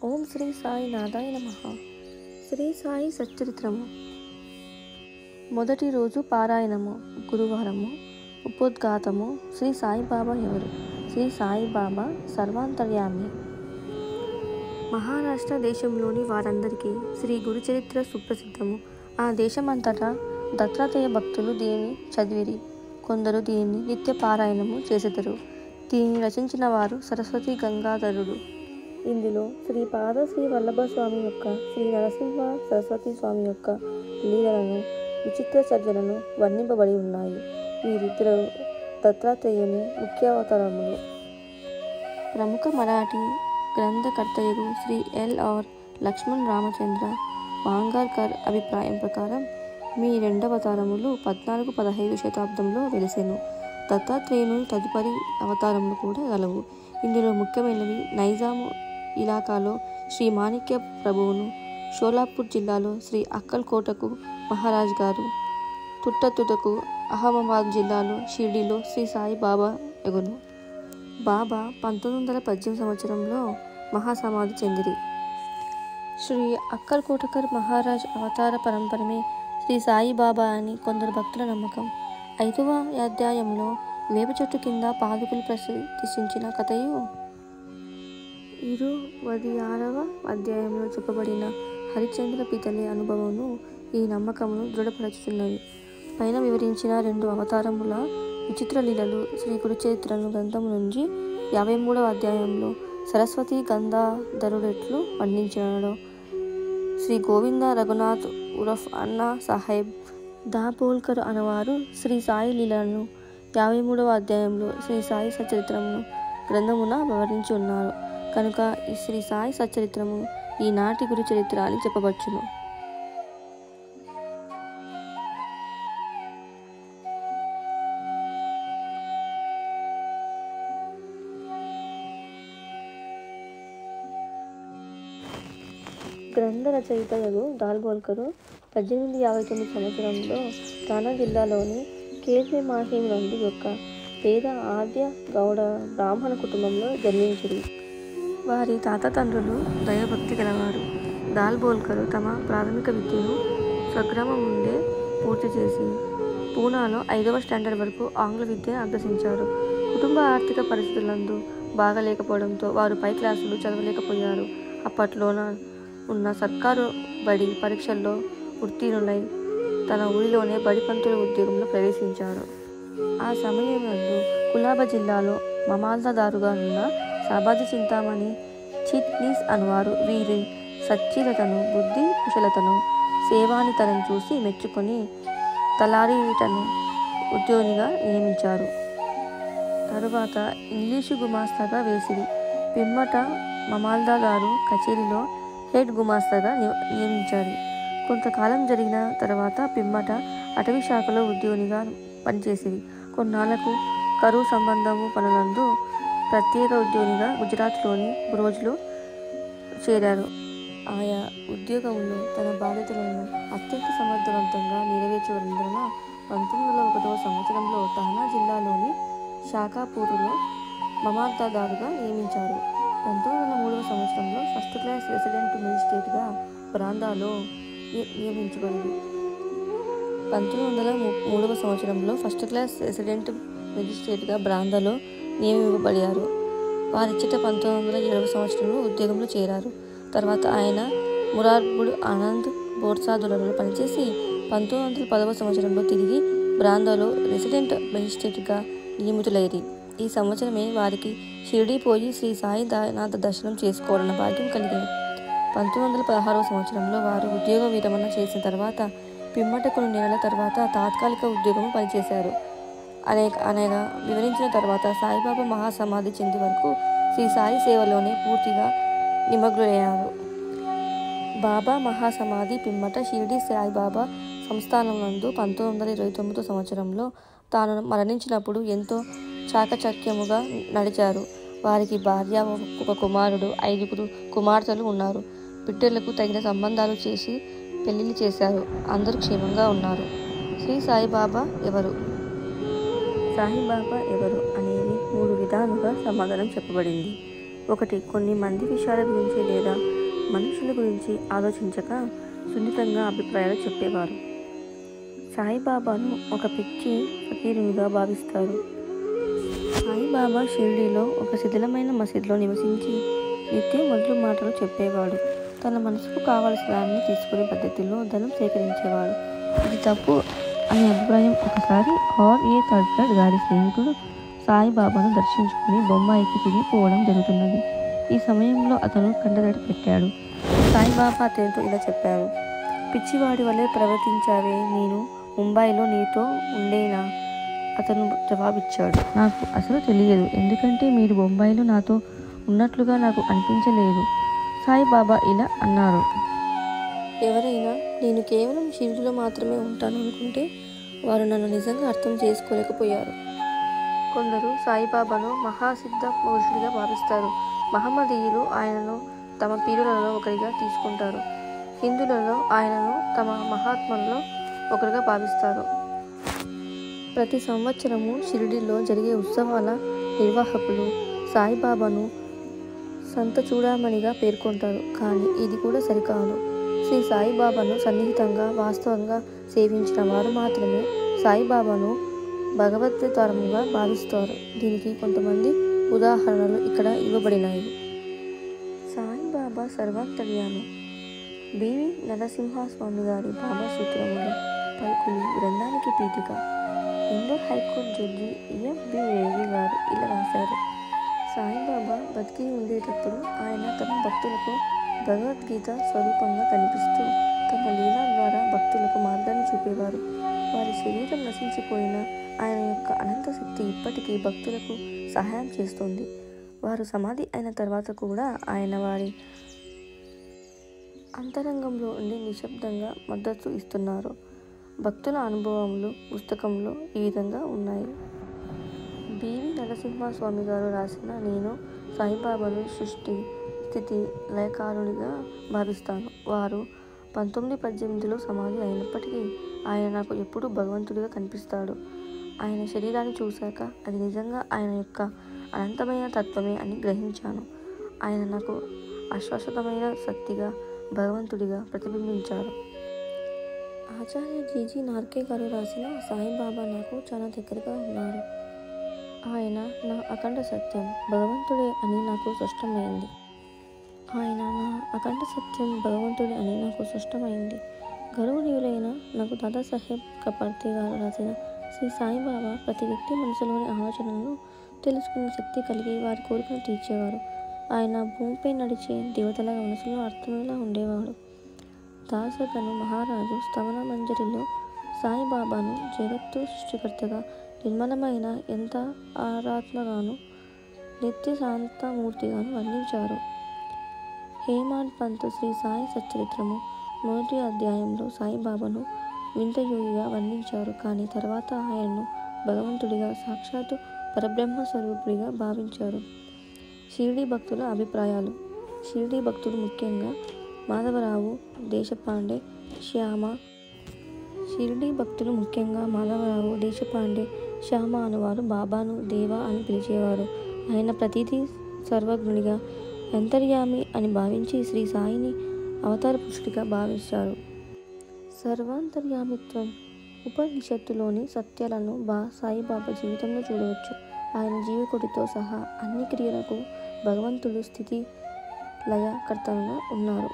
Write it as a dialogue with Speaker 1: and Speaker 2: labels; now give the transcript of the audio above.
Speaker 1: ఓం శ్రీ సాయి నాథాయ నమః. శ్రీ సాయి సచ్చరిత్రము. మొదటి రోజు పారాయణము. గురువారము. ఉపోద్ఘాతము. శ్రీ సాయిబాబా ఎవరు? శ్రీ సాయిబాబా సర్వాంతర్యామి. మహారాష్ట్ర దేశంలోని వారందరికీ శ్రీ గురు చరిత్ర సుప్రసిద్ధము. ఆ దేశమంతటా దత్తాత్రేయ భక్తులు దీనిని చదివిరి. కొందరు దీనిని నిత్య పారాయణము చేసెదరు. దీనిని రచించిన వారు సరస్వతి గంగాధరుడు. ఇందులో శ్రీపాద శ్రీ వల్లభ స్వామి యొక్క, శ్రీ నరసింహ సరస్వతి స్వామి యొక్క లీలలను, విచిత్ర చర్యలను వర్ణింపబడి ఉన్నాయి. వీరిద్దరు దత్తాత్రేయుని ముఖ్య అవతారములు. ప్రముఖ మరాఠీ గ్రంథకర్తయగు శ్రీ ఎల్.ఆర్. లక్ష్మణ్ రామచంద్ర మాంగార్కర్ అభిప్రాయం ప్రకారం మీ రెండవతారములు 14-15 శతాబ్దంలో వెలిసెను. దత్తాత్రేయుని తదుపరి అవతారములు కూడా గలవు. ఇందులో ముఖ్యమైనవి నైజాము ఇలాకాలో శ్రీ మాణిక్య ప్రభువును, షోలాపూర్ జిల్లాలో శ్రీ అక్కల్ కోటకు మహారాజ్ గారు, తుట్టతుటకు అహ్మదాబాద్ జిల్లాలో షిర్డీలో శ్రీ సాయి బాబా ఎగును. బాబా 1918 సంవత్సరంలో మహాసమాధి చెందిరి. శ్రీ అక్కల్ కోటకర్ మహారాజ్ అవతార పరంపరమే శ్రీ సాయి బాబా అని కొందరు భక్తుల నమ్మకం. 5వ అధ్యాయంలో వేప చెట్టు కింద పాదుకులు ప్రతిష్ఠించిన కథయు, 26వ అధ్యాయంలో చెప్పబడిన హరిశ్చంద్ర పితలి అనుభవమును ఈ నమ్మకమును దృఢపరచుతున్నవి. పైన వివరించిన 2 అవతారముల విచిత్ర లీలలు శ్రీ గురుచరిత్రను గ్రంథము నుంచి 53వ అధ్యాయంలో సరస్వతి గంగాధరుడెట్లు వర్ణించినాడో, శ్రీ గోవింద రఘునాథ్ ఉరఫ్ అన్నా సాహెబ్ దాబోల్కర్ అనవారు శ్రీ సాయి లీలను 53వ అధ్యాయంలో శ్రీ సాయి సచ్చరిత్రమును గ్రంథమున వివరించి ఉన్నారు. కనుక ఈ శ్రీ సాయి సచ్చరిత్రము ఈనాటి గురు చరిత్ర అని చెప్పవచ్చును. గ్రంథ రచయితయగు దాల్బోల్కరు 1859 సంవత్సరంలో ఠానా జిల్లాలోని కేర్వే మాహిం నందు యొక్క పేద ఆద్య గౌడ బ్రాహ్మణ కుటుంబంలో జన్మించిరి. వారి తాతతండ్రులు దైవభక్తి గలవారు. దాల్బోల్కరు తమ ప్రాథమిక విద్యను స్వగ్రామం నుండే పూర్తి చేసి పూనాలో 5వ స్టాండర్డ్ వరకు ఆంగ్ల విద్యను అభ్యసించారు. కుటుంబ ఆర్థిక పరిస్థితులందు బాగలేకపోవడంతో వారు పై క్లాసులు చదవలేకపోయారు. అప్పట్లోన ఉన్న సర్కారు బడి పరీక్షల్లో ఉత్తీర్ణులై తన ఊరిలోనే బడిపంతుల ఉద్యోగంలో ప్రవేశించారు. ఆ సమయంలో కులాబా జిల్లాలో మమాల్దాదారుగా ఉన్న సాబాజీ చింతామణి చిట్నీస్ అనువారు వీరి సచ్చీలతను, బుద్ధి కుశలతను, సేవానితనం చూసి మెచ్చుకొని తలారీటను ఉద్యోగిగా నియమించారు. తరువాత ఇంగ్లీషు గుమాస్తాగా వేసిరి. పిమ్మట మమాల్దాదారు కచేరీలో హెడ్ గుమాస్తాగా నియమించారు. కొంతకాలం జరిగిన తర్వాత పిమ్మట అటవీ శాఖలో ఉద్యోగిగా పనిచేసిరి. కొన్నాళ్లకు కరువు సంబంధము పనులందు ప్రత్యేక ఉద్యోగిగా గుజరాత్లోని బ్రోజ్లో చేరారు. ఆయా ఉద్యోగంలో తన బాధ్యతలను అత్యంత సమర్థవంతంగా నెరవేర్చినందున 1901వ సంవత్సరంలో ఠానా జిల్లాలోని షాకాపూరులో మమాల్దాదారుగా నియమించారు. 1903వ సంవత్సరంలో ఫస్ట్ క్లాస్ రెసిడెంట్ మెజిస్ట్రేట్గా బ్రాందాలో నియమించబడింది. 1903వ సంవత్సరంలో ఫస్ట్ క్లాస్ రెసిడెంట్ మెజిస్ట్రేట్గా బ్రాందాలో నియమింపబడారు. వారిచ్చట 1907వ సంవత్సరంలో ఉద్యోగంలో చేరారు. తర్వాత ఆయన మురార్బుడ్ ఆనంద్ బోర్సాదులలో పనిచేసి 1910వ సంవత్సరంలో తిరిగి బ్రాందాలో రెసిడెంట్ మెజిస్ట్రేట్గా నియమితులైరి. ఈ సంవత్సరమే వారికి షిర్డీ పోయి శ్రీ సాయినాథ దర్శనం చేసుకోవాలన్న భాగ్యం కలిగింది. 1916వ సంవత్సరంలో వారు ఉద్యోగ విరమణ చేసిన తర్వాత పిమ్మట కొన్ని నెలల తర్వాత తాత్కాలిక ఉద్యోగం పనిచేశారు. అనగా వివరించిన తర్వాత సాయిబాబా మహాసమాధి చెందే వరకు శ్రీ సాయి సేవలోనే పూర్తిగా నిమగ్నులయ్యారు. బాబా మహాసమాధి పిమ్మట షిర్డీ సాయిబాబా సంస్థానం నందు 1929 సంవత్సరంలో తాను మరణించినప్పుడు ఎంతో చాకచక్యముగా నడిచారు. వారికి భార్య, ఒక కుమారుడు, 5 కుమార్తెలు ఉన్నారు. బిడ్డలకు తగిన సంబంధాలు చేసి పెళ్లిళ్ళు చేశారు. అందరూ క్షేమంగా ఉన్నారు. శ్రీ సాయిబాబా ఎవరు? సాయిబాబా ఎవరు అనేది 3 విధాలుగా సమాధానం చెప్పబడింది. ఒకటి, కొన్ని మంది విషయాల గురించి లేదా మనుషుల గురించి ఆలోచించక సున్నితంగా అభిప్రాయాలు చెప్పేవారు. సాయిబాబాను ఒక పిచ్చి ఫకీరునిగా భావిస్తారు. సాయిబాబా షిరిడీలో ఒక శిథిలమైన మసీదులో నివసించి నిత్యం మొదలు మాటలు చెప్పేవాడు. తన మనసుకు కావలసిన దాన్ని తీసుకునే పద్ధతిలో ధనం సేకరించేవాడు. ఇది తప్పు అనే అభిప్రాయం ఒకసారి ఏ తడ్కర్ గారి స్నేహితుడు సాయిబాబాను దర్శించుకుని బొంబాయికి తిరిగిపోవడం జరుగుతున్నది. ఈ సమయంలో అతను కంటతడి పెట్టాడు. సాయిబాబా అతనితో ఇలా చెప్పారు: పిచ్చివాడి వలె ప్రవర్తించావే, నేను ముంబైలో నీతో ఉండేనా? అతను జవాబిచ్చాడు: నాకు అసలు తెలియదు, ఎందుకంటే మీరు బొంబాయిలో నాతో ఉన్నట్లుగా నాకు అనిపించలేదు. సాయిబాబా ఇలా అన్నారు: ఎవరైనా నేను కేవలం షిరిడీలో మాత్రమే ఉంటాను అనుకుంటే వారు నన్ను నిజంగా అర్థం చేసుకోలేకపోయారు. కొందరు సాయిబాబాను మహాసిద్ధ పురుషుడిగా భావిస్తారు. మహమ్మదీయులు ఆయనను తమ పీరులలో ఒకరిగా తీసుకుంటారు. హిందువులలో ఆయనను తమ మహాత్ములలో ఒకరిగా భావిస్తారు. ప్రతి సంవత్సరము షిరిడీలో జరిగే ఉత్సవాల నిర్వాహకులు సాయిబాబాను సంత చూడమణిగా పేర్కొంటారు. కానీ ఇది కూడా సరికాదు. శ్రీ సాయిబాబాను సన్నిహితంగా వాస్తవంగా సేవించిన వారు మాత్రమే సాయిబాబాను భగవద్వతారముగా భావిస్తారు. దీనికి కొంతమంది ఉదాహరణలు ఇక్కడ ఇవ్వబడినాయి. సాయిబాబా సర్వాంతర్యామి. బివి నరసింహస్వామి గారి బాబా సూత్రములు పలుకులు గ్రంథానికి పీఠిక. Indore high court judge F. B Revi ఇలా రాశారు: సాయిబాబా బతికి ఉండేటప్పుడు ఆయన తమ భక్తులకు భగవద్గీత స్వరూపంగా కనిపిస్తూ తమ లీలా ద్వారా భక్తులకు మార్గాన్ని చూపేవారు. వారి శరీరం నశించిపోయిన ఆయన యొక్క అనంత శక్తి ఇప్పటికీ భక్తులకు సహాయం చేస్తుంది. వారు సమాధి అయిన తర్వాత కూడా ఆయన వారి అంతరంగంలో ఉండి నిశ్శబ్దంగా మద్దతు ఇస్తున్నారు. భక్తుల అనుభవములు పుస్తకంలో ఈ విధంగా ఉన్నాయి. బివి నరసింహస్వామి గారు రాసిన నేను సాయిబాబాను సృష్టి స్థితి లయకారుడిగా భావిస్తాను. వారు 1918లో సమాధి అయినప్పటికీ ఆయన నాకు ఎప్పుడూ భగవంతుడిగా కనిపిస్తాడు. ఆయన శరీరాన్ని చూశాక అది నిజంగా ఆయన యొక్క అనంతమైన తత్వమే అని గ్రహించాను. ఆయన నాకు అశాశ్వతమైన శక్తిగా భగవంతుడిగా ప్రతిబింబించారు. ఆచార్య జీజీ నార్కే గారు రాసిన సాయిబాబా నాకు చాలా దగ్గరగా ఉన్నారు. ఆయన నా అఖండ సత్యం, భగవంతుడే అని నాకు స్పష్టమైంది. ఆయన నా అఖండ సత్యం భగవంతుడే అని నాకు స్పష్టమైంది. గౌరవనీయులైన నాకు దాదాసాహెబ్ కపర్తే గారు రాసిన శ్రీ సాయిబాబా ప్రతి వ్యక్తి మనసులోని ఆలోచనలను తెలుసుకునే శక్తి కలిగి వారి కోరికను తీర్చేవారు. ఆయన భూమిపై నడిచే దేవతలుగా మనసులో అర్థమేలా ఉండేవాడు. దాసగను మహారాజు స్తవన మంజరిలో సాయిబాబాను జగత్తు సృష్టికర్తగా, నిర్మలమైన ఎంత ఆరాత్మగాను, నిత్య శాంతమూర్తిగాను వర్ణించారు. హేమాడ్ పంత్ శ్రీ సాయి సచ్చరిత్రము మొదటి అధ్యాయంలో సాయిబాబాను వింతయోగిగా వర్ణించారు. కానీ తర్వాత ఆయనను భగవంతుడిగా, సాక్షాత్తు పరబ్రహ్మ స్వరూపుడిగా భావించారు. షిరిడీ భక్తుల అభిప్రాయాలు. షిరిడీ భక్తులు ముఖ్యంగా మాధవరావు దేశపాండే, శ్యామ అనువారు బాబాను దేవా అని పిలిచేవారు. ఆయన ప్రతిదీ సర్వజ్ఞునిగా, అంతర్యామి అని భావించి శ్రీ సాయిని అవతార పురుషుడిగా భావించారు. సర్వాంతర్యామిత్వం ఉపనిషత్తులోని సత్యాలను సాయిబాబా జీవితంలో చూడవచ్చు. ఆయన జీవికుడితో సహా అన్ని క్రియలకు భగవంతుడు స్థితి లయ కర్తగా ఉన్నారు.